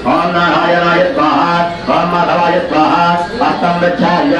ओम नारायणाय स्वाहा ओम माधवाय स्वाहा हस्तं गच्छाय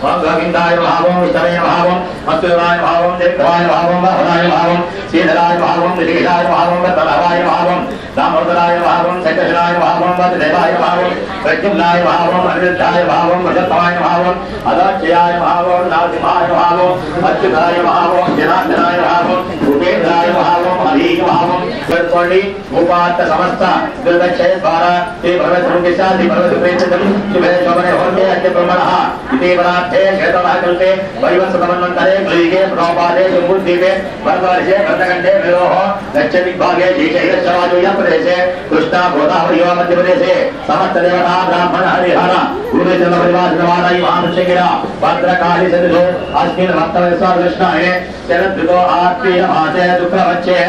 ओम गोविंदाय भावं विष्णवे भावं मत्स्यवाय भावं देवाय भावं वहराय भावं श्रीधराय भावं विदेशाय भावं वत्सलाय भावं दामोदराय भावं शतशराय भावं वत्सदेवाय भावं प्रद्युम्नाय भावं अनिरुद्धाय भावं वसंतवाय भावं अदाच्ययाय भावं नारसिंहाय भावं अच्युताय भावं जनार्दनाय भावं भूपेन्द्राय भावं हरिः भावं कर्तोणि उपात्त समस्त दुर्गक्षय द्वारा ते भगवद्रूपेशादि भगवद्रूपेशं शुभे शोभने होते अद्य ब्रह्मणः इति वरार्थे क्षेत्रतः कृते वैवस्वतमन्वन्तरे ग्रीके प्रोपादे जम्बुद्वीपे वर्षे भद्रकण्ठे विरोह दक्षिणदिग्भागे श्रीशैलश्चवाजुय प्रदेशे कृष्णा गोदावरी मध्यप्रदेशे समस्त देवता ब्राह्मण हरिहर गुरुचन्द्र परिवारवादायि महामृषगिरा भद्रकाली सदितो अस्मिन् भक्तवत्सव कृष्णाय शरदृतो आत्मीय भाषे दुःखवच्चे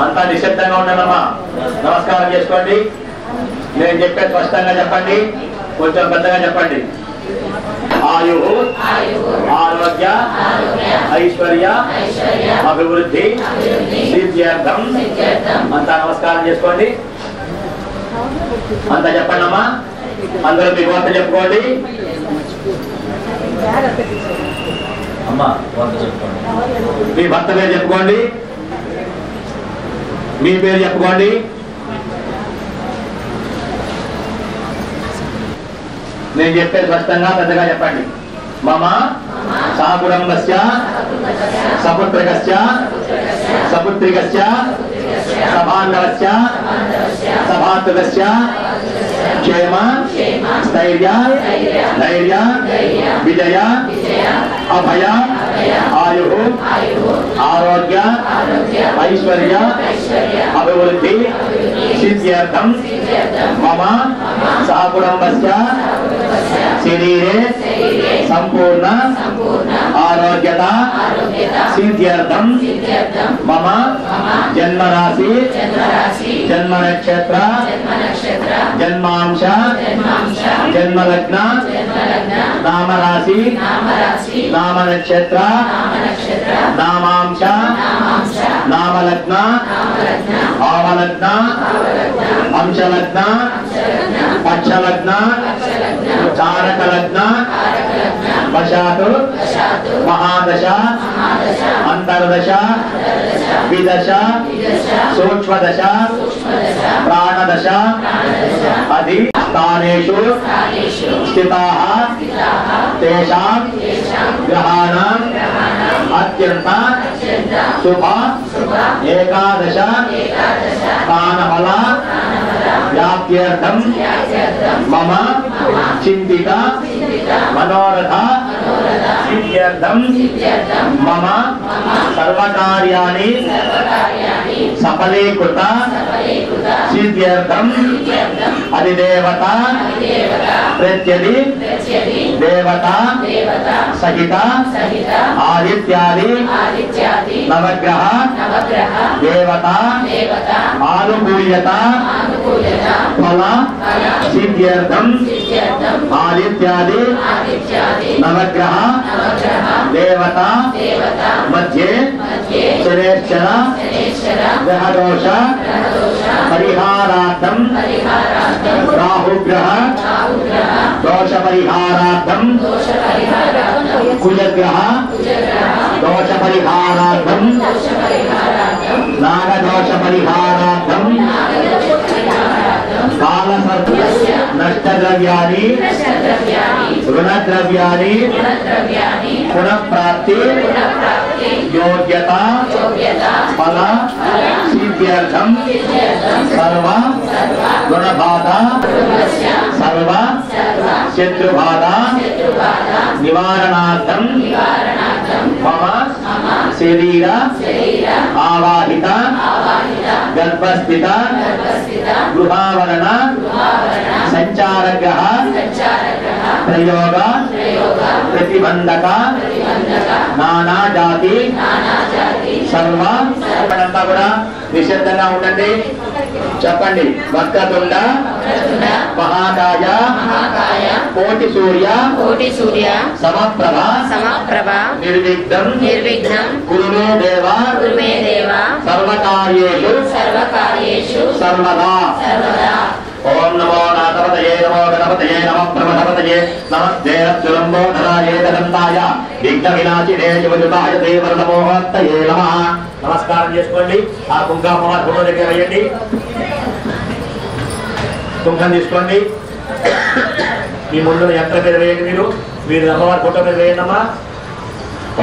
అంతా నిశ్శబ్దంగా ఉండాలమ్మా. నమస్కారం చేసుకోండి. నేను చెప్పే స్పష్టంగా చెప్పండి, కొంచెం పెద్దగా చెప్పండి. ఆయు ఆరోగ్య ఐశ్వర్య అభివృద్ధి సిద్ధ్యర్థం అంతా నమస్కారం చేసుకోండి. అంతా చెప్పండి అమ్మా. అందరూ మీ వంట చెప్పుకోండి అమ్మా. వంట చెప్పుకోండి. మీ భర్త పేరు చెప్పుకోండి, మీ పేరు చెప్పుకోండి. నేను చెప్పే స్పష్టంగా పెద్దగా చెప్పండి. మమ సహకుటుంబస్య సపుత్రకస్య సపుత్రికస్య సభాండవస్య సభాతృకస్య క్షేమ స్థైర్య ధైర్య విజయ అభయ ఆయు ఆరోగ్య ఐశ్వర్య అభివృద్ధి సిద్ధ్యర్థం మమ సహకుటుంబస్య శరీరే సంపూర్ణ ఆరోగ్యత సిద్ధ్యర్థం మమ జన్మరాశి జన్మనక్షత్ర జన్మాంశ జన్మలగ్న నామరాశి నామనక్షత్ర నామాంశ నామలగ్న ఆమలగ్న అంశలగ్న పక్షలగ్న చారకలగ్న వశాతు మహాదశ అంతర్దశ విదశ సూక్ష్మదశ ప్రాణదశ అధి స్థానేషు స్థితాః తేషాం గ్రహాణాం అత్యంత శుభ ఏకాదశ స్థానఫల వ్యాప్త్యర్థం మమ చింతిత మనోరథ సిద్ధ్యర్థం మమ సర్వకార్యాణి సఫలీకృత సిద్ధ్యర్థం అధిదేవత ప్రత్యధి దేవత సహిత ఆదిత్యాది నవగ్రహ దేవత ఆనుకూల్యత ఫల సిద్ధ్యర్థం ఆదిత్యాది నవగ్రహ దేవత మధ్యే శనేశ్వర గ్రహదోష పరిహారార్థం రాహుగ్రహ దోష పరిహారార్థం కుజగ్రహ దోష పరిహారార్థం నాగదోష పరిహారార్థం కాలసర్ప నష్టద్రవ్యాన్ని రుణద్రవ్యాన్ని పునఃప్రాప్తి योग्यता फल सिद्ध्यर्थम सर्व गुणबाधा सर्व శత్రుబాధ నివారణార్థం మమ శరీర ఆవాహిత గర్భస్థిత గృహావరణ సంచారగ్రహ ప్రయోగ ప్రతిబంధక నానా జాతి సర్వ అంతా కూడా నిశ్శబ్దంగా ఉండండి. చెప్పండి. వక్రతుండ మహాకాయ కోటి సూర్య సమప్రభ నిర్విఘ్నం కురు మే దేవ సర్వకార్యేషు సర్వదా. ఓం నమో నాథపతయే నమో గణపతయే నమః ప్రమథపతయే నమస్తే రత్నంబోధరాయ దంతాయ విఘ్న వినాశినే శివజుతాయ దేవరనమోహత్తయే నమః. నమస్కారం చేసుకోండి. ఆ కుంకుమ ఫోటో దగ్గర వేయండి. కుంకుమ తీసుకోండి. మీ ముందు యంత్రం మీద వేయండి. మీరు అమ్మవారి ఫోటో మీద వేయండమ్మా.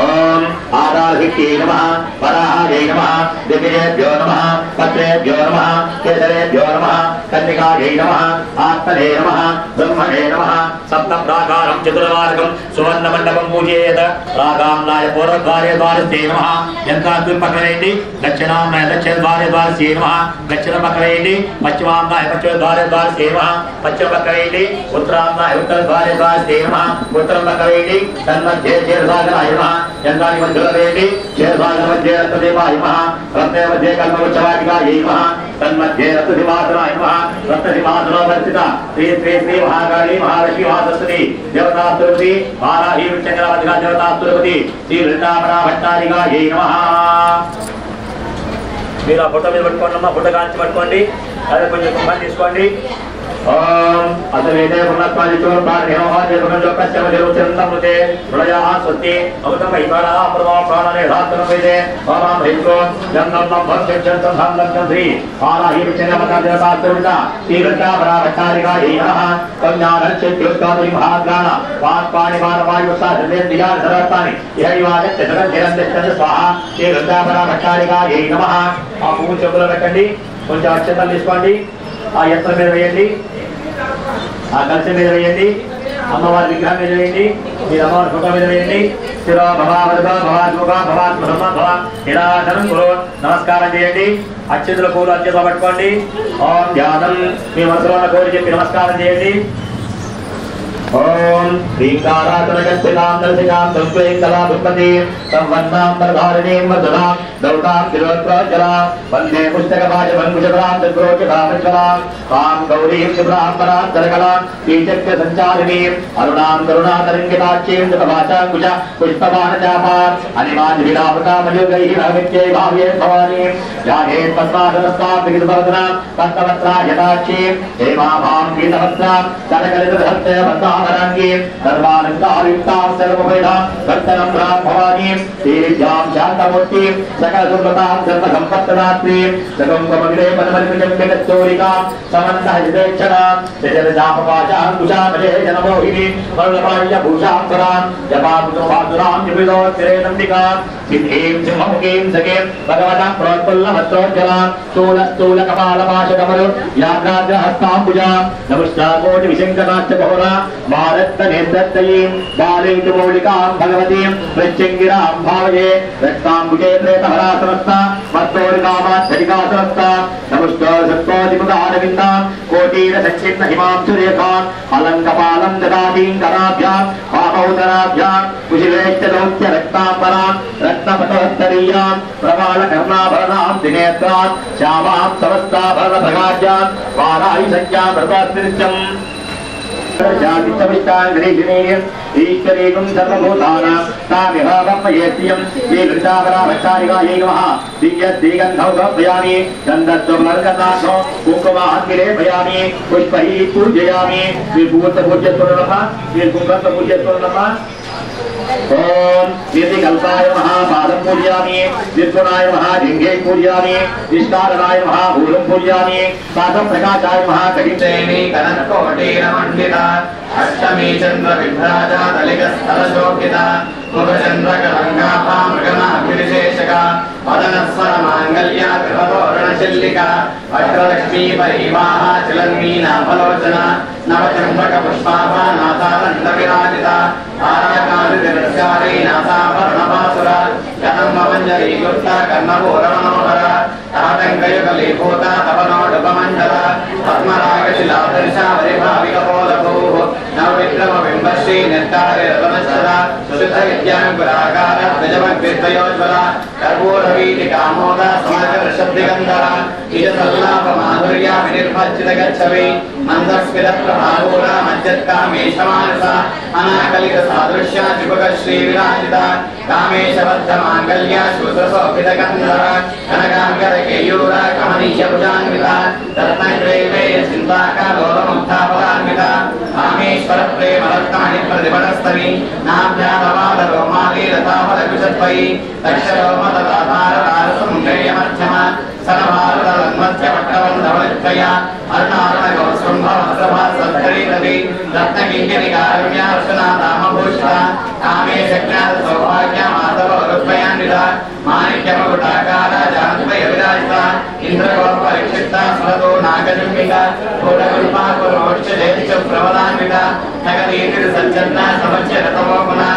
ఓం ఆరాధిత్యై నమః వరాహాయై నమః దివ్యేభ్యో నమః పత్రేభ్యో నమః కేసరేభ్యో నమః కన్నికాయై నమః ఆత్మనే నమః బ్రహ్మణే నమః. సప్తం ప్రాకారం చతుర్వారకం సువర్ణ మండపం పూజయేత. ప్రాకాంనాయ పూర్వద్వారే ద్వారస్తే నమః. యంత్రాద్రి పక్కనేయండి. దక్షిణాంనాయ దక్షిణ ద్వారే ద్వారస్తే నమః. దక్షిణ పక్కనేయండి. పశ్చిమాంనాయ పశ్చిమ ద్వారే ద్వారస్తే నమః. పశ్చిమ పక్కనేయండి. ఉత్తరాంనాయ ఉత్తర ద్వారే ద్వారస్తే నమః. ఉత్తరం పక్కనేయండి. తన్మధ్యే క్షీరసాగరాయ నమః. యంత్రాన్ని మధ్యలో వేయండి. క్షీరసాగర మధ్యే రత్నదేవాయ నమః. రత్నే మధ్యే కల్మవృక్షవాటికాయై నమః. తన్మధ్యే రత్నసింహాసనాయ నమః. రత్నసింహాసనోపస్థిత శ్రీ శ్రీ శ్రీ మహాకాళీ మహాలక్ష్మీ మహాసరస్వతి దేవతాస్తుపతి వారాహి వృక్షంగరాధికా దేవతాస్తుపతి శ్రీ వృందావన భట్టారికాయై నమః. మీరు ఆ ఫోటో మీద పట్టుకోండి అమ్మా. ఫోటో కాంచి పట్టుకోండి. అదే కొంచెం కుంభం తీసుకోండి. ఓం అసవేదే పునఃపాదితో ప్రాణిహోహాదే పునఃజోకస్య మధ్యరుచంతమృతే ప్రళయః స్వస్తి అమృతం వైపారః ప్రమో ప్రాణనే ధాత్రమేదే ఓం హైకో జన్నం భక్త్యంతం ధాన్నం శ్రీ ఆరాహి విచనమకాదేవతాస్తురిత శ్రీవృందావనావతారికాయై నమః. కన్యానశ్చేత్యుత్కాదురి మహాగ్రాణ వాక్పాణిమానవాయుస్సాధేంద్రియాణ సర్వస్థాని ఇహైవాగత్య జగద్ధిరంధ్య స్వాహా శ్రీవృందావనావతారికాయై నమః. ఆ పువ్వు చెప్పులో పెట్టండి. కొంచెం అక్షతలు తీసుకోండి. ఆ యంత్రం మీద వేయండి. ఆ కలశం మీద వేయండి. అమ్మవారి విగ్రహం మీద వేయండి. మీరు అమ్మవారి ఫోటో మీద వేయండి. స్థిరో భవావృత భవాత్ముఖ భవాత్మ భవ నిరాధనం కురు. నమస్కారం చేయండి. అత్యంతుల పూలు అత్యంత పట్టుకోండి. ఓం ధ్యానం. మీ మనసులో ఉన్న కోరి చెప్పి నమస్కారం చేయండి. ఓం శ్రీకారాతనగచ్చితాం దర్శికాం సంస్వేం కళాభుపతి సంవన్నాం పరధారిణీం వదనాం దౌతాం గిరోత్రాజలాం వందే పుస్తకవాజభంగుజలాం దుర్గోచకామజ్వలాం తాం గౌరీం శుభ్రాంబరాం తరకలాం శ్రీచక్ర సంచారిణీం అరుణాం కరుణాతరంగితాక్షీం జపవాచాంకుశ పుష్పవానచాపాం అనిమాదివిలాపకామయోగైః భవిత్యై భావ్యే భవానీం జాయేత్ పద్మాసనస్తాం విగితవర్ధనాం పద్మవత్రాయతాక్షీం హేమాభాం గీతవత్రాం తరకలితధత్తే వత్తాం సర్వాలంకారయుక్తాం సర్వవేదాం కర్తనం భవానీం శ్రీవిద్యాం శాంతమూర్తిం సకల సుమతాం సర్వసంపత్తదాత్రీం సకంకమగ్రే పదమర్పితం జగచ్చోరికాం సమంతహితేక్షణాం దశరథాపపాశాంకుశామలే జనమోహిని వరలపాళ్య భూషాంబరాం జపాముతోపాసురాం జపిదోత్తిరేదంబికాం సిద్ధీం సింహముఖీం సఖీం భగవతాం ప్రోత్పల్లవస్త్రోజ్జలాం స్థూలకపాలపాశకమరు వ్యాఘ్రాగ్రహస్తాంబుజాం నమస్కారోటి విశంకరాచ్చ బహురా भारतनेत्रयीं बालैतमौलिकां भगवतीं प्रत्यङ्गिरां भावये रक्ताम्बुजे प्रेतहरासनस्ता मत्तोरिकामाच्छरिकासनस्ता नमस्कारसत्त्वादिमुदारविन्दां कोटीरसङ्कीर्ण हिमां सुरेखां अलङ्कपालं ददातीं कराभ्यां वामौदराभ्यां कुशिलेश्चदौत्य रक्ताम्बरां रत्नपटोत्तरीयां प्रवालकर्णाभरणां दिनेत्रां श्यामां समस्ताभरणप्रकाश्यां वाराहि संख्यां व्रतास्मिनित्यम् ईश्वरीकं सर्वभूतानां तामिहावपयेत्यं श्रीवृन्दावनावतारिकायै नमः दिव्यद्दिगन्धौ समर्पयामि चन्दत्वमर्कनाथो कुङ्कुमाग्रे भयामि पुष्पैः पूजयामि विभूतपूज्यस्वरूपः निर्गुणपूज्यस्वरूपः ओम वीतिकल्पाय नमः पादं पूजयामि विष्णुनाय नमः लिंगे पूजयामि विष्णाय नमः भूलं पूजयामि पादं प्रकाशाय नमः कटितेनि कनकोटिरमण्डिता अष्टमी चंद्र विभ्राजा दलिकस्थलशोभिता मुखचंद्रकलंकापा मृगनाभिषेचका पदनस्वर मांगल्या कृततोरणशिल्लिका अष्टलक्ष्मी परिवाह चिलन्मीनाभलोचना नवचंद्रक पुष्पाभा नाथादंड विराजिता आराकारितिरस्कारी नाथाभरणपासुरा कदम्बमञ्जरी गुप्ता कर्णपूरमनोहरा ताटङ्कयुगलीभूता तपनोडुपमण्डला पद्मरागशिलादर्शा वरिभाविकपोलभूः नवविक्रमबिम्बश्री निर्तारिरतनश्चला सुशुद्धविद्याङ्कुराकार द्विजमग्विद्वयोज्वला कर्पूरवीतिकामोदा समरकर्षब्दिगन्धरा निजसल्लापमाधुर्या विनिर्भज्जितगच्छवि मन्दस्मितप्रभापूरा मज्जत्कामेशमानसा अनाकलितसादृश्या चिपुकश्रीविराजिता कामेशबद्धमाङ्गल्या शूद्रशोभितगन्धरा कनकाङ्करकेयूरा कमनीयभुजान्विता रत्नग्रैवेय चिन्ताकालोलमुग्धापरान्विता कामेश्वरप्रेमरत्नानिप्रतिपटस्तनि नाभ्यादवादरोमाली रताफलकुशद्वयि दक्षरोमतदाधारतारसमुद्रेयमध्यमा सरभारतन्मध्यपट्टवन्धवलित्रया अर्णार्णगोत्सृम्भवस्त्रभासद्धरीरवि रत्नकिङ्करिकारुण्या रसनादामभूषिता कामेशज्ञातसौभाग्या माधवरुद्वयान्विता माणिक्यमकुटाकारा जान्त्वयविराजिता इन्द्रगोपरिक्षिप्ता स्मरतो नागजुम्बिका घोरकुल्पा कुरोक्षजयतिच प्रवदान्विता नगरीतिर्सज्जन्ना समच्य रतमोपुना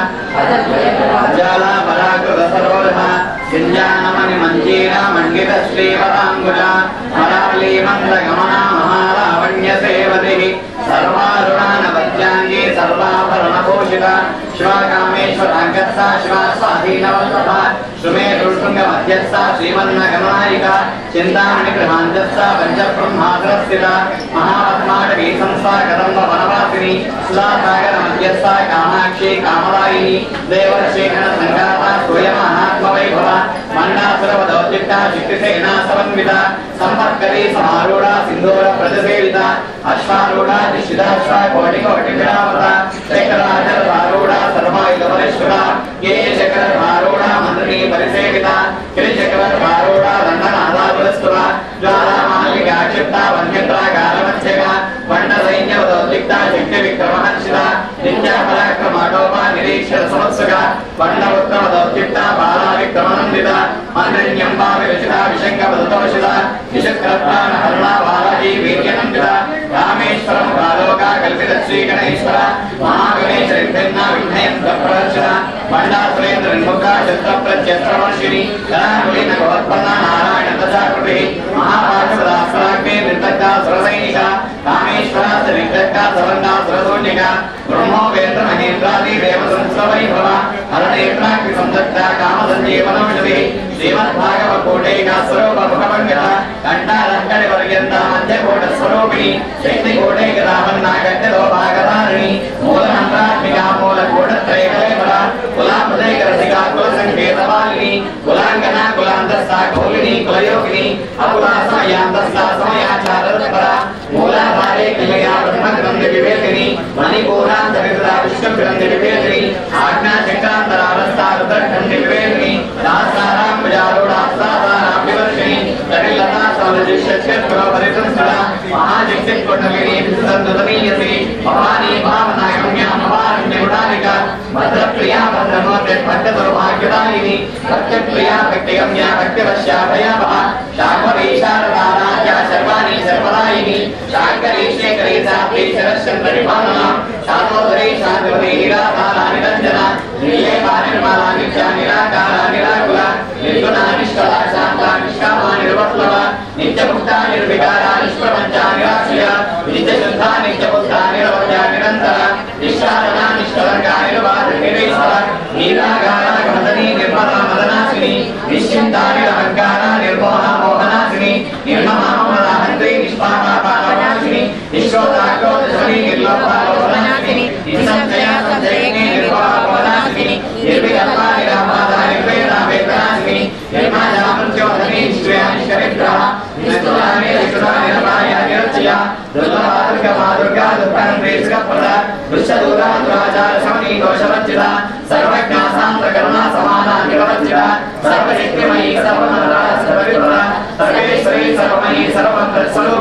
अजाला पराकृतसरोरहा सिञ्जानमणि मञ्जीरा मण्डितश्रीवराङ्गुला मराली मन्दगमना महालावण्यसेवतिः सर्वारुणानवद्याङ्गी सर्वाभरणभूषिता शिवाकामेश्वराङ्गस्सा शिवा स्वाधीनवल्लभा सुमेरुशृङ्गमध्यस्सा श्रीमन्नगमनायिका चिन्तामणिगृहान्तस्सा पञ्चब्रह्मासनस्थिता महापद्माटवी संस्था कदम्बवनवासिनी सुधासागरमध्यस्था कामाक्षी कामदायिनी देवर्षेणसङ्गाता सूयमानात्मवैभवा मण्डासुरवदौद्युक्ता शक्तिसेना समन्विता सम्पत्करी समारूढा सिन्दूर प्रजसेविता अश्वारूढा निशिताश्वा कोटिकोटिविरावता शेखराजरूढा सर्वायुधपरिष्कृता केशकरभारूढा मन्त्री परिसेविता गिरिचक्रभारूढा दण्डनादापुरस्कृता ज्वालामालिका क्षिप्ता वन्यत्रागारमध्यका वण्डसैन्यवदौद्युक्ता शक्तिविक्रमहर्षिता नित्यापराक्रमाटोपा निरीक्षर समत्सुका वण्डपुत्रवदौद्युक्ता बालाविक्रमनन्दिता मन्त्रिण्यम्बा विरचिता विशङ्कवदतोषिता विशक्रप्राणहरणा बालाजी वीर्यनन्दिता रामेश्वरं कालोका कल्पितश्रीगणेश्वर महागणेशरिन्ना विघ्नयन्त्रप्रदर्शिता वण्डासुरेन्द्रन्मुखा शस्त्रप्रत्यस्त्रवर्षिणी कलाकुलीनगोत्पन्ना नारायणदशाकृतिः महाभागवदास्त्राग्ने निर्दग्धा सुरसैनिका कामेश्वरा सविग्रग्धा सवर्णा सुरशून्यका ब्रह्मो वेन्द्रमहेन्द्रादि देवसंस्रवैभव हरणेन्द्राग्निसंदग्धा कामसञ्जीवनौषधिः श्रीमद्भागवतकोटैका स्वरूपमुखमङ्गला घण्टालङ्कटिपर्यन्ता मध्यकोटस्वरूपिणी शक्तिकोटैकदावन्ना गण्डलोभागधारिणी मूलमन्त्रात्मिका मूलकोटत्रयकलेवरा कुलापदैकरसिका कुलसङ्केतवालिनी कुलाङ्गना कुलान्तस्था कौलिनी कुलयोगिनी अकुलासमयान्तस्था समयाचारतत्परा मूलाधारे किलया ब्रह्मग्रन्थिविवेदिनी मणिपूरान्तरिता विश्वग्रन्थिविवेदिनी आज्ञाचक्रान्तरावस्था रुद्रग्रन्थिविवेदिनी दासारां विजारूढास्तासाराभिवर्षिणी जटिलता समजिष्यक्षत्रोपरिसंस्कृता महाजगत्कुण्डलिनी विसन्दतनीयसी भवानी भावनागम्या भवारण्यगुणानिका भद्रप्रिया भद्रमूर्ते भक्तसौभाग्यदायिनी भक्तप्रिया भक्तिगम्या भक्तिवश्या भयावहा शाम्भवी शारदानाद्या सर्वाणि सर्वदायिनी शाङ्करी शेखरी सात्वी शरश्चन्द्रनिपालना शातोदरी शान्तिवती निराधारा निरञ्जना नीलेमा निर्मला नित्या निराकारा निराकुला निर्गुणा निष्कला शान्ता निष्कामा निर्वल्लभा नित्यमुक्ता निर्विकारा निष्प्रपञ्चा निराश्रया नित्यशुद्धा नित्यपुत्रा निरवध्या निरन्तरा निष्कारणा निष्कलङ्का निर्वाद निरीश्वरा नीरागारा गमदनी निर्मला मदनाशिनी निश्चिन्ता निरहङ्कारा निर्मोहा मोहनाशिनी निर्ममा ममदाहन्त्री निष्पामा पापनाशिनी निष्क्रोधाक्रोधशनी निर्लोभा लोभनाशिनी निसंशया संशयिनी निर्मोहा मोहनाशिनी निर्विकल्पा निरामादा निर्वेदा वेदनाशिनी निर्माया मृत्योधनी निष्क्रिया निष्करिद्रः निष्ठुरा निरक्षुरा निर्माया निरक्षया दुर्लभा दुर्गमा दुर्गा दुर्गन्धे सुखप्रदा दुष्टदूरा दुराचार शमनी दोषवर्जिता सर्वज्ञ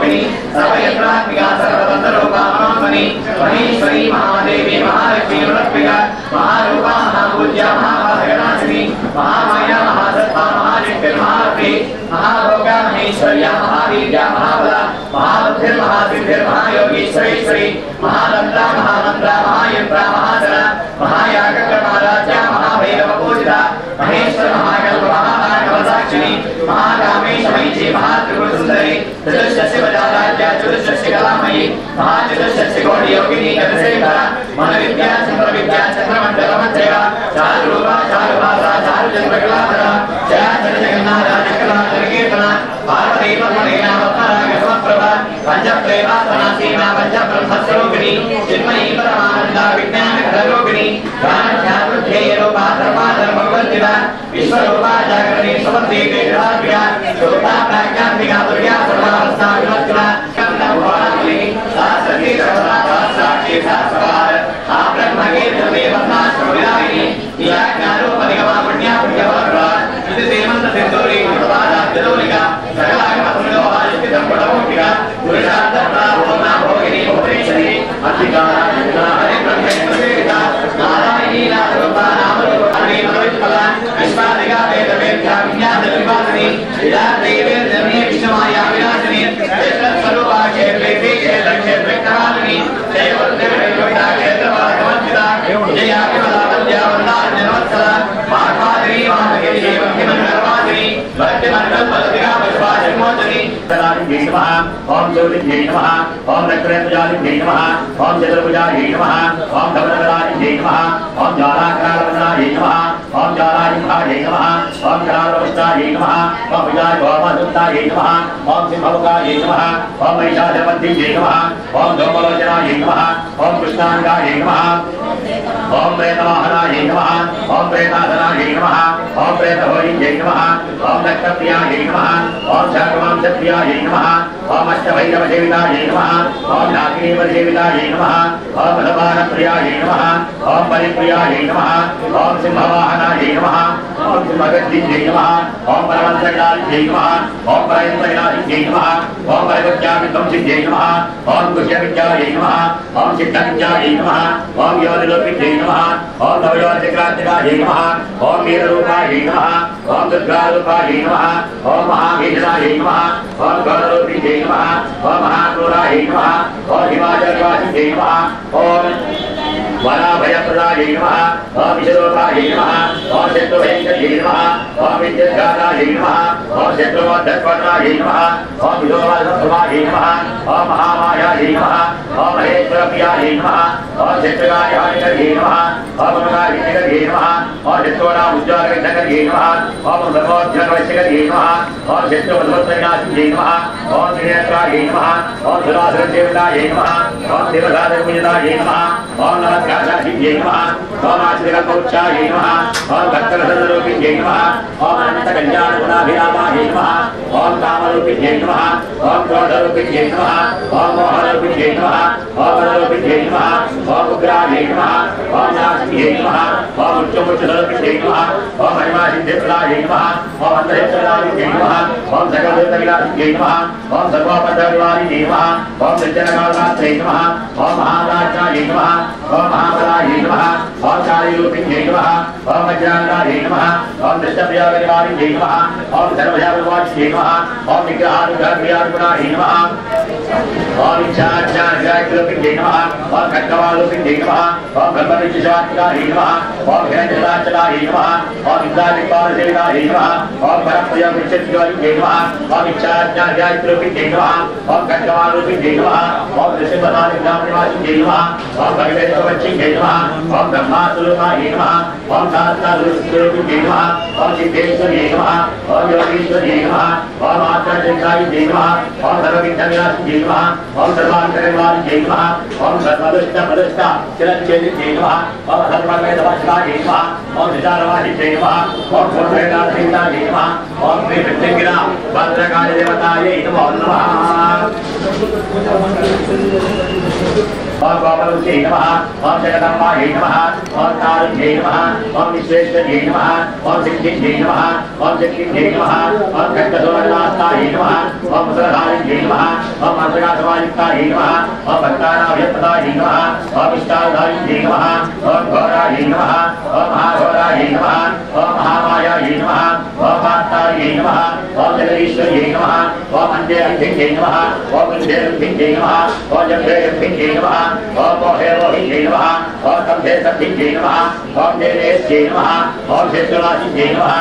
सर्वरूपिणी सर्वयत्रात्मिका सर्वतन्त्ररूपा मनोन्मणि महेश्वरी महादेवी महालक्ष्मी वरत्मिका महारूपा महापूज्या महाभागनाशिनी महामाया महासत्ता महाशक्तिर्महारथी महाभोगा महेश्वर्या महावीर्या महाबला महाबुद्धिर्महासिद्धिर्महायोगीश्वरेश्वरी महानंदा महामंत्रा महायंत्रा महाजना महायागकर्माराध्या महाभैरवपूजिता महेश्वर महाकल्प महाभागवसाक्षिणी महाकामेश मयी महात्रिपुरसुंदरी चतुष्षष्टि वजाराध्या चतुष्षष्टि कलामयी महाचतुष्षष्टि कोटि योगिनी गतसेविता मनोविद्या चंद्रविद्या चंद्रमंडलमध्यया चारुरूपा चारुभासा चारुचंद्रकलाधरा जया जगन्नाथ जगन्नाथ कीर्तना पार्वती पद्मनेना वत्तरागसमप्रभा पंचप्रेमासनासीना पंचब्रह्मस्वरूपिणी चिन्मयी परमानंदा विज्ञानघनरूपिणी ज्ञानध्यानबुद्धेयरूपा धर्माधर्मवर्तिना विश्वरूपा जागरणी सुमती वेदात्मिका शोभा प्राज्ञात्मिका दुर्गा सर्वावस्था विवर्तिना कन्नभुवनात्मिनी शास्त्रकी सर्वदा शास्त्राक्षी शास्त्रवाद आब्रह्मकीर्तने वर्णाश्रमविदायिनी या ज्ञानोपनिगमा पुण्या पुण्यवरदा इति सेमंत सिंधूरी प्रवादा जलोलिका सकलागमसंलोहायुक्तिदं पुडमूर्तिका पुरुषार्थप्रा भोगना भोगिनी भोगेश्वरी अधिकारा हरिब्रह्मेन्द्रसेविता नारायणी नामरूपा नामरूपाणि मनोवित्फला विश्वादिका वेदवेद्या विज्ञानविभासिनी विराट्देवेन्द्रमे विष्णुमाया विनाशिनी क्षेत्रस्वरूपा क्षेत्रेति क्षेत्रक्षेत्रविघ्नहारिणी देवदेवदेवता क्षेत्रपालकमर्जिता विजया विमलावल्या वरदान्यवत्सला माघवादिनी माधगिरी भक्तिमन्गलवादिनी भक्तिमन्गलपदतिका पुष्पाजन्मोचनी सदाशिवे नमः ओम ज्योतिषे नमः ओम रक्तपुजालिने नमः ओम चतुर्भुजाय नमः ओम धवलकलाय नमः ओम ज्वालाकरालवनाय नमः ओम ज्वालायुधाय नमः ओम करालवस्ताय नमः ओम भुजाय भौमदत्ताय नमः ओम सिंहमुखाय नमः ओम महिषासुरमर्दिने नमः ओम धूमलोचनाय नमः ओम कृष्णांगाय नमः ओम प्रेतवाहनाय नमः ओम प्रेतासनाय नमः ओम प्रेतभोजिने नमः ओम नक्षत्रियाय नमः ओम शाकमांसप्रियाय नमः ओम अष्टभैरवसेविताय नमः ओम नागिनीवरसेविताय नमः ओम बलवानप्रियाय नमः ओम बलिप्रियाय नमः ओम सिंहवाहनाय नमः ओम सिंहगद्दिने नमः ओम परमंसकलाय नमः ओम परमेन्द्रनाय नमः ओम परगुज्जामिध्वंसिने नमः ओम कुशविद्याय नमः ओम सिद्धविद्याय नमः ओम योनिलोकिने नमः ओम नवयोनिक्रांतिकाय नमः ओम वीररूपाय नमः ओम दुर्गारूपाय नमः ओम महाभीषणाय नमः ओम गौररूपिणे नमः ओम महाक्रूराय नमः ओम हिमाचलवासिने नमः ओम वराभयप्रदाय नमः ओम विश्वरूपाय नमः ओम शत्रुभयङ्कराय नमः ओम विद्युद्घाताय नमः ओम शत्रुमोद्धस्वराय नमः ओम विलोमाय नमः ओम महामायाय नमः ओम महेश्वरप्रियाय नमः ओम शत्रुगाय नमः ओम मृगाय नमः ओम शत्रूणां उज्ज्वलविघ्नकरे नमः ओम ब्रह्मोज्ज्वलवश्यकरे नमः ओम शत्रुमधुरविनाशिने नमः ओम त्रिनेत्राय नमः ओम सुरासुरसेविताय नमः ओम देवदानपूजिताय नमः ओम नमस्काराय नमः ओम आश्रितकौचाय नमः ओम भक्तरसरूपिणे नमः ओम अनन्तकल्याणगुणाभिरामाय नमः ओम कामरूपिणे नमः ओम क्रोधरूपिणे नमः ओम मोहरूपिणे नमः ओम बलरूपिणे नमः ओम उग्राय नमः ओम नाशिने नमः ओम उच्चमुच्चरूपिणे नमः ओम महिमासिद्धिप्रदाय नमः ओम अन्तरिक्षप्रदाय नमः ओम सकलभूतविलासिने नमः ओम सर्वोपद्रवनिवारिणे नमः ओम निर्जनकालरात्रे नमः ओम महाराजाय नमः ओम महाबलाय नमः ओम कालीरूपिणे नमः ओम वज्रांगाय नमः ओम दृष्टप्रियाविनिवारिणे नमः ओम सर्वभयाविवाचिने नमः ओम निग्रहानुग्रहप्रियानुगुणाय नमः ओम इच्छाज्ञानग्राह्यरूपिणे नमः ओम खड्गवालरूपिणे नमः ओम ब्रह्मविद्युषात्मिकाय नमः ओम हिरण्यचलाचलाय नमः ओम इंद्रादिपालसेविताय नमः ओम परप्रियविचित्ररूपिणे नमः ओम इच्छाज्ञानग्राह्यरूपिणे नमः ओम खड्गवालरूपिणे नमः ओम दृश्यपदानिग्रामनिवासिने नमः ओम भगवत्वच्चिने नमः ओम ब्रह्मास्वरूपाय नमः ओम शास्त्रास्वरूपिणे नमः ओम सिद्धेश्वरी नमः ओम योगीश्वरी नमः ओम आत्मचरिताय नमः ओम सर्वविघ्नविनाशिने नमः ओम सर्वान्तर्यामिने नमः ओम सर्वदुष्टप्रदुष्ट चिरच्छेदिने नमः ओम सर्ववेदवशाय नमः ओम विचारवासिने नमः ओम पूर्णवेदार्थीताय नमः ओम श्रीविष्णुगिरा भद्रकाली देवतायै नमो नमः ओम गोपालुष्यै नमः ओम जगदम्बायै नमः ओम कारुण्यै नमः ओम विश्वेश्वर्यै नमः ओम सिद्धियै नमः ओम जगदीश्वर्यै नमः ओम खड्गसुवर्णास्तायै नमः ओम सुरधारिण्यै नमः ओम मंत्रकासवायुक्तायै नमः ओम भक्तानाभ्यप्रदायै नमः ओम इष्टाधारिण्यै नमः ओम घोरायै नमः ओम महाघोरायै नमः ओम महामायायै नमः ओम मातायै नमः ओम जगदीश्वर्यै नमः ओम अंजयंत्यै नमः ओम विद्येंत्यै नमः ओम जगदेंत्यै नमः ओम मोहेरोहित्यै नमः ओम तम्भेसत्यै नमः ओम देवेश्यै नमः ओम क्षेत्रवासिन्यै नमः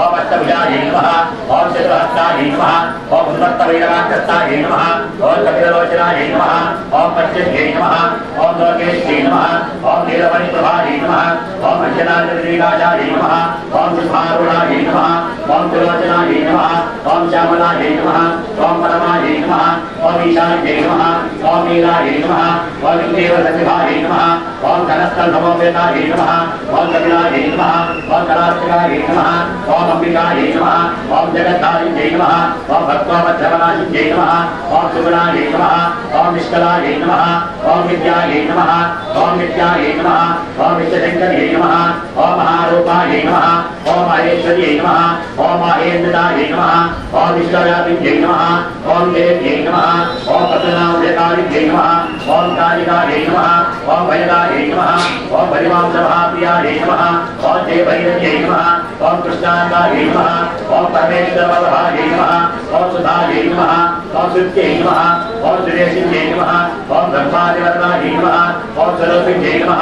ओम अष्टभुजायै नमः ओम चतुर्हस्तायै नमः ओम उन्नतवीरवाक्यस्तायै नमः ओम कपिललोचनायै नमः ओम पञ्चज्ञै नमः ओम लोकेश्यै नमः ओम नीलमणिप्रभायै नमः ओम अंजनाद्रिविकासायै नमः ओम सिंहारूढायै नमः ओम त्रिलोचनायै नमः ओम श्यामलायै नमः ओम परमायै नमः ओम ईशान्यै नमः ओम नीलायै नमः ओम देवसंविभायै नमः ओम कनस्थलसमोपेतायै नमः ओम कपिलायै नमः ओम कलात्मिकायै नमः ओम अंबिकायै नमः ओम जगद्धारिण्यै नमः ओम भक्तोपद्रवनाशिन्यै नमः ओम सुगुणायै नमः ओम निष्कलायै नमः ओम विद्यायै नमः ओम नित्यायै नमः ओम विश्वशङ्कर्यै नमः ओम महारूपायै नमः ओम महेश्वर्यै नमः ओम महेन्द्रदायै नमः ओम विश्वव्यापिन्यै नमः ओम देव्यै नमः ओम पद्मनाभकारिण्यै नमः ओम कालिकायै नमः ओम भयदायै नमः ओम परिवांसमहाप्रियायै नमः ओम देवैरव्यै नमः ओम कृष्णांगायै नमः ओम परमेश्वरवल्लभायै नमः ओम सुधायै नमः ओम सुत्यै नमः ओम सुरेशिन्यै नमः ओम ब्रह्मादिवरदायै नमः ओम स्वरूपिण्यै नमः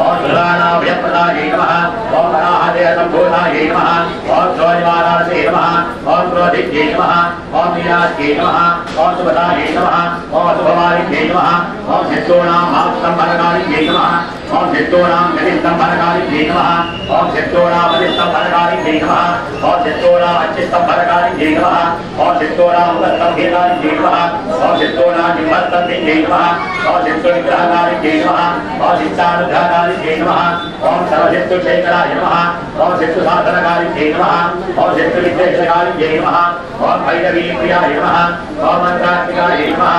ओम सुराणाभयप्रदायै नमः ओम वराहदेहसम्भूतायै नमः ओम शौर्यवारासे नमः ओम क्रोधित्यै नमः ओम नीलास्यै नमः ओम सुभदायै नमः ओम शुभवारिण्यै नमः ओम शत्रूणां मास्तम्भरकारिण्यै नमः ओम शत्रूणां गतिस्तम्भरकारिण्यै नमः ओम शत्रूणां मतिस्तम्भरकारिण्यै नमः ओम शत्रूणां अच्छिस्तम्भरकारिण्यै नमः ओम शत्रूणां मुखस्तम्भेकारिण्यै नमः ओम शत्रूणां जिह्वस्तम्भिन्यै नमः ओम शत्रुनिग्रहकारिण्यै नमः ओम शिष्टानुग्रहकारिण्यै नमः ओम सर्वशत्रुक्षयकराय नमः ओम शत्रुसाधनकारिण्यै नमः ओम शत्रुविद्वेषकारिण्यै नमः ओम भैरवीप्रियाय नमः ओम मंत्रात्मिकाय नमः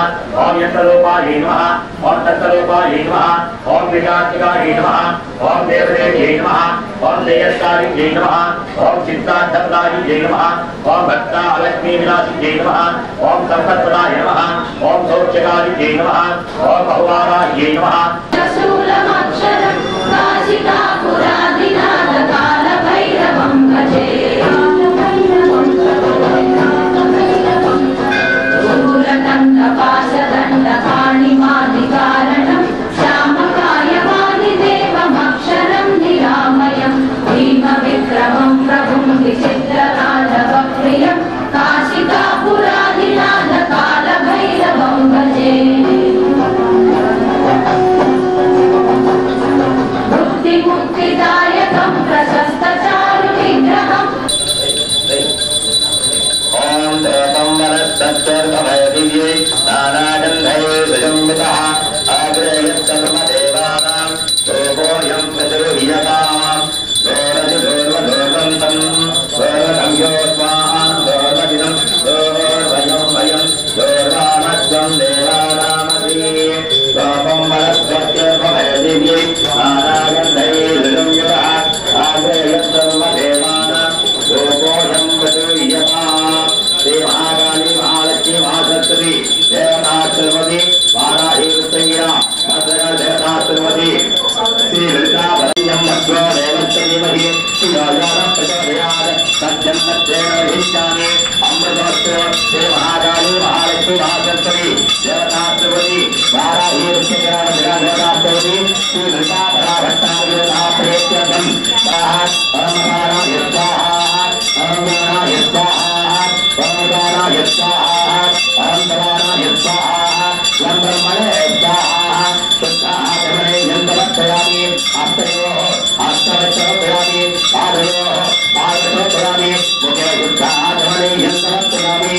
ओम यन्त्ररूपाय नमः ओम तत्त्वरूपाय नमः ओम विजात्मिकाय नमः ओम देवदेव्यै नमः ओम देयस्कारिण्यै नमः ओम चित्तार्थप्रदायिन्यै नमः ओम भक्तालक्ष्मीविलासिन्यै नमः ओम सम्पत्प्रदाय नमः ओम सौख्यकारिण्यै नमः ओम बहुवारायै नमः शूलमक्षरं काशिकापुरादिनाथ कालभैरवं भजे शूलदण्डपाशदण्डपाणिमादिकारणं श्यामकायवादिदेवमक्षरं निरामयं भीमविक्रमं प्रभुं विचित्रताण्डवप्रियं काशिकापुरादिनाथ कालभैरवं भजे मुक्तिदायकं प्रशस्तचारुविग्रहम् ओम देवं वनस्तत्सर्वभयदिव्यै नानागन्धैः विजृम्भितः आग्रेयत्सर्वदेवानां रूपोऽयं प्रचुर्यताम् दोरधिदोर्वदोर्वन्तं दोर्वगम्यो स्वाहां दोर्वदिनं दोर्वयं वयं दोर्वामस्वं देवानामसि रूपं वनस्तत्सर्वभयदिव्यै नानागन्धैः विजृम्भितः आग्रेयत्सर्वदेवानां रूपोऽयं प्रचुर्यताम् श्री महाकाली महालक्ष्मी महासरस्वती देवता सरस्वती वाराही उत्तंगिरा भद्रकाल देवता सरस्वती श्री ललिता भरण्यं भद्रो देवस्य धीमहि योजानं प्रचोदयात् तज्जन्मत्वेन विहिष्यामि अमृतमस्तु श्री महाकाली महालक्ष्मी महासरस्वती देवता सरस्वती वाराही उत्तंगिरा भद्रकाल देवता सरस्वती श्री ललिता भराभट्टाभिर्धा प्रेत्यर्थं स्वाहा परमकाराय स्वाहा परमकाराय स्वाहा परमकाराय स्वाहा परमकाराय स्वाहा ब्रह्मणे स्वाहा शुद्धाचमने यन्त्रवत्तयामि हस्तयोः हस्तवच्चवत्तयामि पादयोः पादवत्तयामि मुखे शुद्धाचमने यन्त्रवत्तयामि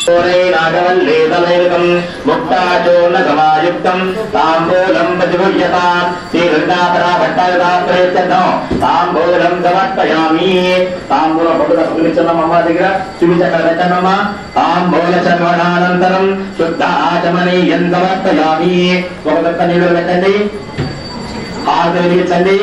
नागवल्लेतलैकम् मुक्ताचूर्णसमायुक्तम् ताम्बूलम् प्रतिगृह्यताम् श्रीगृह्णापराभट्टायुधाप्रयत्यनो ताम्बूलम् समर्पयामि ताम्बूलं पटुलम् దగ్గర చూపించగలగచ్చనమ్మా తాంబూల చర్వణానంతరం శుద్ధ ఆచమనీయం సమర్పయామి ఒక దక్క నీళ్ళు పెట్టండి ఆకులు తీర్చండి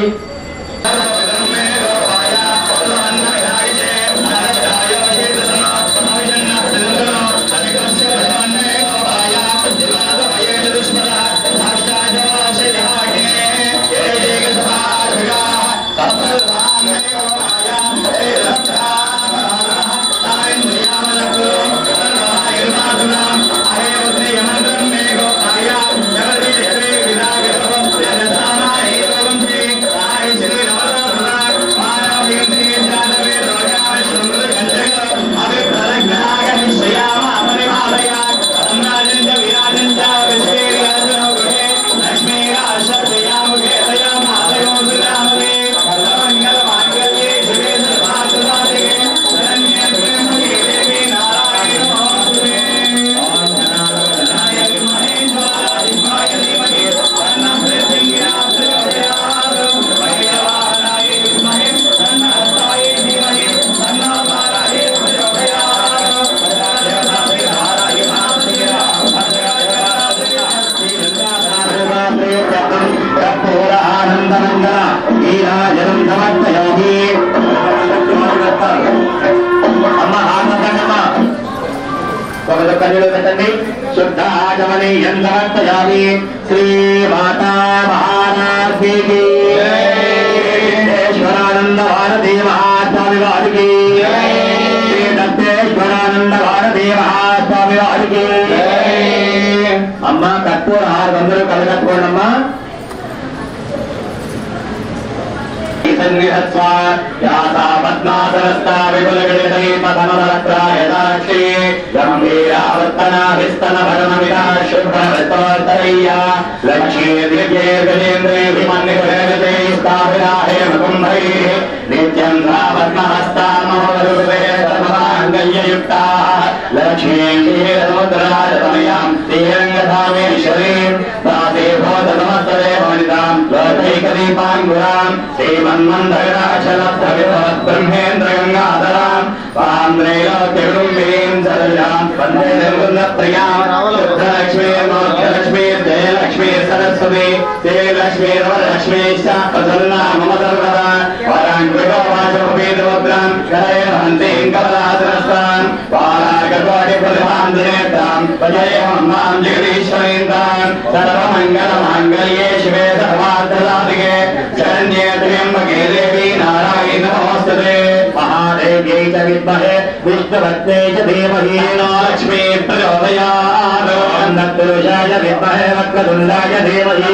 शुद्ध आचमनीयं समर्पयामि श्री माता महाराज्ञी की दत्तेश्वरानंद भारती महास्वामी वाद की श्री दत्तेश्वरानंद भारती महास्वामी वाद की अम्मा कर्पूर हारंदरू कलगट्टुकोंडम्मा संगृहत्वा यासा पद्मासनस्था विपुलगणितै पथमलत्रायदाक्षी गम्भीरावर्तनाभिस्तनभरणमिता शुभ्रवृत्तोत्तरय्या लक्ष्मी दिव्ये गजेन्द्रेऽभिमन्युगणितै स्थापिराहे मुकुम्भैः नित्यं पद्महस्ता महोदरूपे सर्वाङ्गल्ययुक्ताः लक्ष्मीमुद्राजतमयां श्रीरङ्गधामेश्वरीं ताते भवतमस्तदेवनितां लोकैकदीपाङ्गुरां श्रीमन्मन्दगराचलब्धविभवत् ब्रह्मेन्द्र गंगाधरां पान्द्रैलोक्यकुटुम्बिनीं सदजां वन्दे निर्गुणप्रियां शुद्धलक्ष्मीर्मोक्षलक्ष्मी जयलक्ष्मी सरस्वती श्रीलक्ष्मी वरलक्ष्मी च प्रसन्ना मम सर्वदा वराङ्गोवाचोपेदोग्रां करयहन्तीं कमलासनस्तां वारागकोटिप्रतिभान्दिनेत्रां भजयं मां जगदीश्वरीन्द्रां सर्वमङ्गलमाङ्गल्ये शिवे सर्वार्थसाधिके शरण्ये त्र्यम्बके देवी नारायणी नमोस्तुते महादेव्यै च विद्महे विष्णुपत्न्यै च धीमहि लक्ष्मी प्रचोदयात् तत्पुरुषाय विद्महे वक्रतुण्डाय धीमहि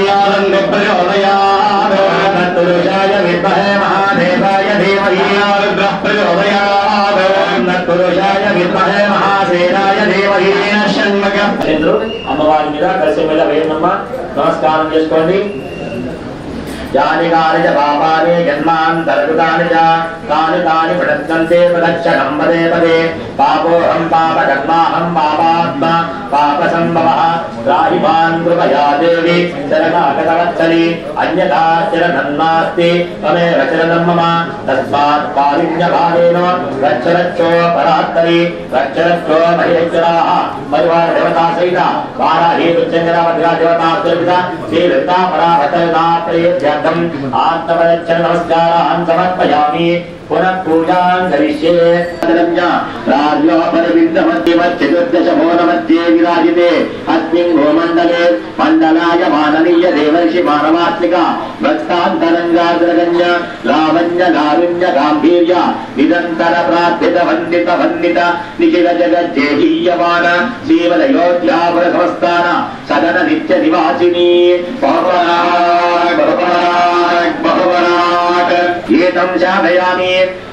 प्रचोदयात् तत्पुरुषाय विद्महे महादेवाय धीमहि रुद्रः प्रचोदयात् तत्पुरुषाय विद्महे महासेनाय धीमहि షణ్ముఖ అమ్మవారి మీద కలిసి మీద వేయమ్మా నమస్కారం చేసుకోండి यानि कानि च पापानि जन्मान्तरकृतानि च तानि तानि प्रदत्सन्ते प्रदक्षणं पदे पदे पापोऽहं पापकर्माहं पापात्मा पापसम्भवः त्राहि मां कृपया देवि शरणागतवत्सली अन्यथा शरणन्नास्ति त्वमेव शरणं मम तस्मात् कारुण्यभावेन रक्षरक्षो परात्तरी रक्षरक्षो महेश्वराः परिवारदेवतासहिता वाराही उच्चङ्गरावद्रा देवतास्तुर्भिता श्रीवृत्ता पराभटदा प्रेत्य आत्मवदच्चन नमस्कारान् समर्पयामि पुनः पूजां करिष्ये चतुर्दशभुवनमध्ये विराजिते अस्मिन् भूमण्डले मण्डलाय माननीय देवर्षि मानवात्मिका भक्तान्तरङ्गाग्रगण्य लावण्य लारुण्य गाम्भीर्य निरन्तर प्रार्थित वन्दित वन्दित निखिल जगज्जेहीयमान श्रीमदयोध्यापुर संस्थान सदन नित्य निवासिनी एतं शाभयामि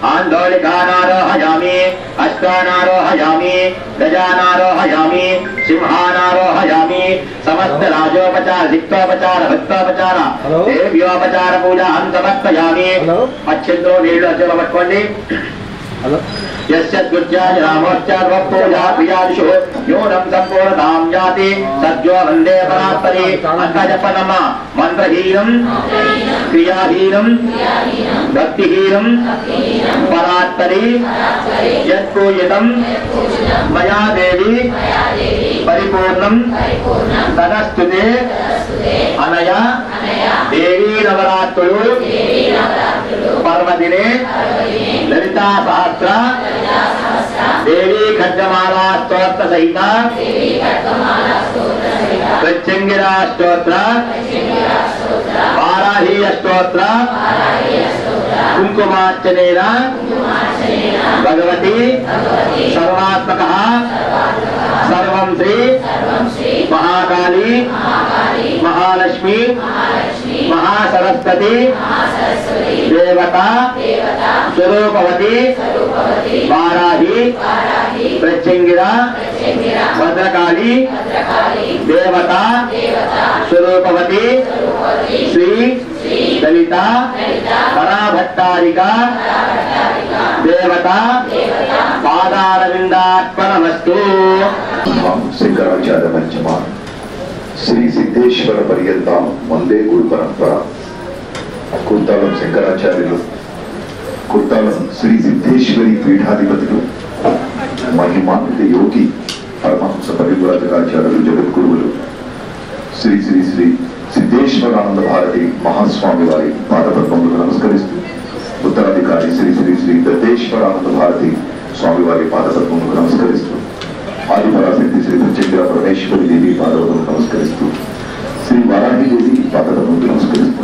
आन्दोलिकानारोहयामि अश्वानारोहयामि गजानारोहयामि सिंहानारोहयामि समस्त राजोपचार सिक्तोपचार भक्तोपचार देव्योपचार पूजा समर्पयामि अच्छिंद्रो नीళ్ళు అచ్చలు పట్టుకోండి यस्य दुर्जाय नामोच्चार्वपूजा प्रियादिषु न्यूनं सम्पूर्णतां याति सद्यो वन्दे परात्परे अङ्कजपनम मन्त्रहीनं क्रियाहीनं भक्तिहीनं परात्परे यत्पूजितं मया देवी परिपूर्णं तदस्तुते अनया देवी नवरात्रुलु पर्वदिने ललिता सहस्र देवी खड्गमाला स्तोत्र सहित प्रत्यंगिरा स्तोत्र वाराही स्तोत्र कुंकुमार्चनेन भगवती सर्वात्मकः सर्वं श्री महाकाली महालक्ष्मी महासरस्वती देवता स्वरूपवती वाराही प्रत्यंगिरा भद्रकाली देवता स्वरूपवती श्री ललिता पराभट्टारिका देवता पादारविंदार्पणमस्तु। శంకరాచార్య పంచమ శ్రీ సిద్ధేశ్వర పర్యంతం వందే గురు పరంపర. కుర్తాలం శంకరాచార్యులు, కుర్తాలం శ్రీ సిద్ధేశ్వరి పీఠాధిపతులు, మహిమాన్విత యోగి పరమహంస పరివ్రాజకాచార్యులు, జగద్గురువులు శ్రీ శ్రీ శ్రీ సిద్ధేశ్వరానంద భారతి మహాస్వామి వారి పాదపద్మములకు నమస్కరిస్తూ, ఉత్తరాధికారి శ్రీ శ్రీ శ్రీ దత్తేశ్వరానంద భారతి స్వామి వారి పాదపద్మములకు నమస్కరిస్తూ, ఆదిపరాశక్తి శ్రీ ప్రత్యంగిర పరమేశ్వరి దేవి పాదపద్మములకు నమస్కరిస్తూ, శ్రీ వారాహి దేవి పాదపద్మములకు నమస్కరిస్తూ,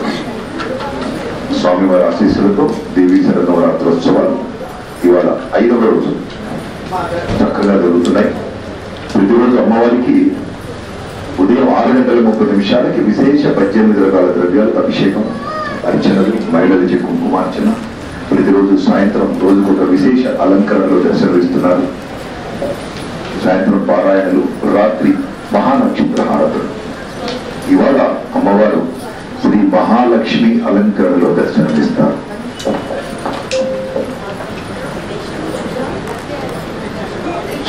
స్వామివారి ఆశీస్సులతో దేవీ శరన్నవరాత్రోత్సవాలు ఇవాళ 5వ రోజు చక్కగా జరుగుతున్నాయి. ప్రతిరోజు అమ్మవారికి ఉదయం 6:30 విశేష 18 రకాల ద్రవ్యాలు అభిషేకం, అర్చనలు, మహిళలచే కుంకుమార్చన, ప్రతిరోజు సాయంత్రం రోజుకొక విశేష అలంకరణలో దర్శనమిస్తున్నారు. సాయంత్రం పారాయణలు, రాత్రి మహానక్షత్ర హారతులు. ఇవాళ అమ్మవారు శ్రీ మహాలక్ష్మి అలంకరణలో దర్శనమిస్తారు.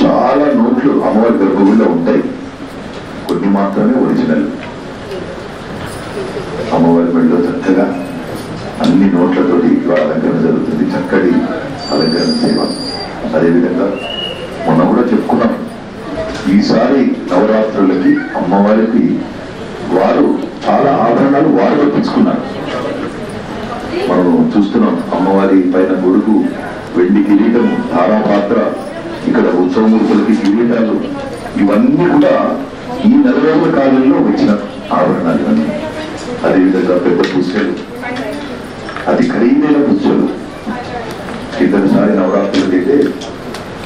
చాలా నోట్లు అమ్మవారి గర్భగుడిలో ఉంటాయి, కొన్ని మాత్రమే ఒరిజినల్. అమ్మవారి మెడలో చక్కగా అన్ని నోట్లతోటి అలంకరణ జరుగుతుంది, చక్కటి అలంకరణ సేవ. అదేవిధంగా మొన్న కూడా చెప్పుకున్నాం, ఈసారి నవరాత్రులకి అమ్మవారికి వారు చాలా ఆభరణాలు వారు తెప్పించుకున్నారు. మనం చూస్తున్నాం అమ్మవారి పైన గొడుగు, వెండి కిరీటము, ధారాపాత్ర, ఇక్కడ ఉత్సవమూర్తులకి కిరీటాలు, ఇవన్నీ కూడా ఈ 40 రోజుల కాలంలో వచ్చిన ఆభరణాలు ఇవన్నీ. అదేవిధంగా పెద్ద పుస్తలు, అతి ఖరీదైన పుస్తలు. కిందసారి నవరాత్రులకైతే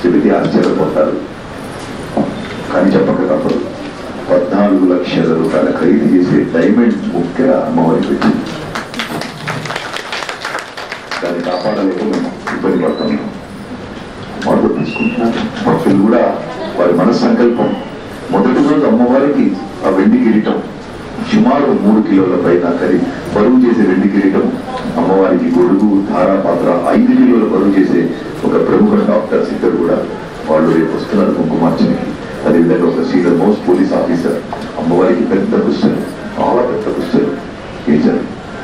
చెబితే ఆశ్చర్యపోతారు, కానీ చెప్పక తప్పదు. 14 లక్షల రూపాయల ఖరీదు చేసే డైమండ్ ముఖ్య అమ్మవారి పెట్టి దాన్ని కాపాడలేక మేము ఇబ్బంది పడుతున్నాం. మార్పు తీసుకుంటున్నారు భక్తులు కూడా. వారి మన సంకల్పం మొదటి రోజు అమ్మవారికి ఆ వెండి కిరీటం సుమారు 3 కిలోల పైన బరువు చేసే వెండి కిరీటం, అమ్మవారికి గొడుగు, ధారాపాత్ర 5 కిలోల బరువు చేసే ఒక ప్రముఖ డాక్టర్స్ ఇద్దరు కూడా వాళ్ళు రేపు వస్తున్నారు కుంకుమార్చనకి. అదేవిధంగా ఒక సీనియర్ మోస్ట్ పోలీస్ ఆఫీసర్, అమ్మవారికి పెద్ద పుస్తలు, చాలా పెద్ద పుస్తలు చేశారు.